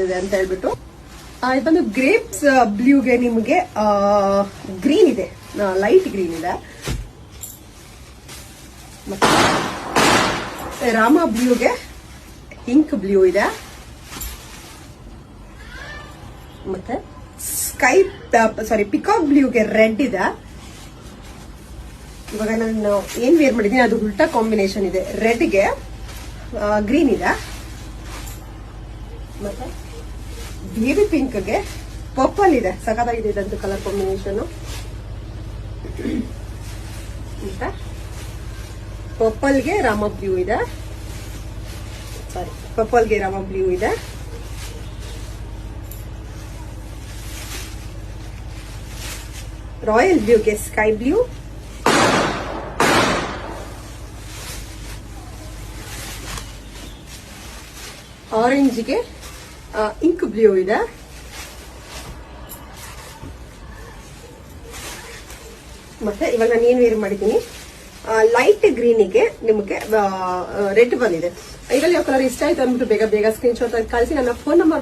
ಇದೆ ಅಂತ ಹೇಳ್ಬಿಟ್ಟು ಇದು ಬಂದು ಗ್ರೇಪ್ಸ್ ಬ್ಲೂಗೆ ನಿಮಗೆ ಗ್ರೀನ್ ಇದೆ, ಲೈಟ್ ಗ್ರೀನ್ ಇದೆ. ಮತ್ತೆ ರಾಮ ಬ್ಲೂಗೆ ಇಂಕ್ ಬ್ಲೂ ಇದೆ. ಮತ್ತೆ ಪಿಕಾಕ್ ಬ್ಲೂಗೆ ರೆಡ್ ಇದೆ. ಇವಾಗ ನಾನು ಏನ್ ವೇರ್ ಮಾಡಿದೀನಿ ಅದು ಉಲ್ಟಾ ಕಾಂಬಿನೇಷನ್ ಇದೆ. ರೆಡ್ಗೆ ಗ್ರೀನ್ ಇದೆ. ಮತ್ತೆ ಬೇಬಿ ಪಿಂಕ್ಗೆ ಪರ್ಪಲ್ ಇದೆ. ಸಖತ್ತಾಗಿದೆ ಇದಂತೂ ಕಲರ್ ಕಾಂಬಿನೇಷನ್. ಮತ್ತೆ ಪರ್ಪಲ್ಗೆ ರಾಮ ಬ್ಲೂ ಇದೆ. ಪರ್ಪಲ್ಗೆ ರಾಮ ಬ್ಲೂ ಇದೆ. ರಾಯಲ್ ಬ್ಲೂಗೆ ಸ್ಕೈ ಬ್ಲೂ. ಆರೆಂಜ್ಗೆ ಇಂಕ್ ಬ್ಲೂ ಇದೆ. ಮತ್ತೆ ಇವಾಗ ನಾನು ಏನ್ ವೇರ್ ಮಾಡಿದ್ದೀನಿ, ಲೈಟ್ ಗ್ರೀನಿಗೆ ನಿಮಗೆ ರೆಡ್ ಬಂದಿದೆ. ಇದರಲ್ಲಿ ಯಾವ ಕಲರ್ ಇಷ್ಟ ಆಯ್ತು ಅಂದ್ಬಿಟ್ಟು ಬೇಗ ಬೇಗ ಸ್ಕ್ರೀನ್ ಶಾಟ್ ಕಳಿಸಿ. ನನ್ನ ಫೋನ್ ನಂಬರ್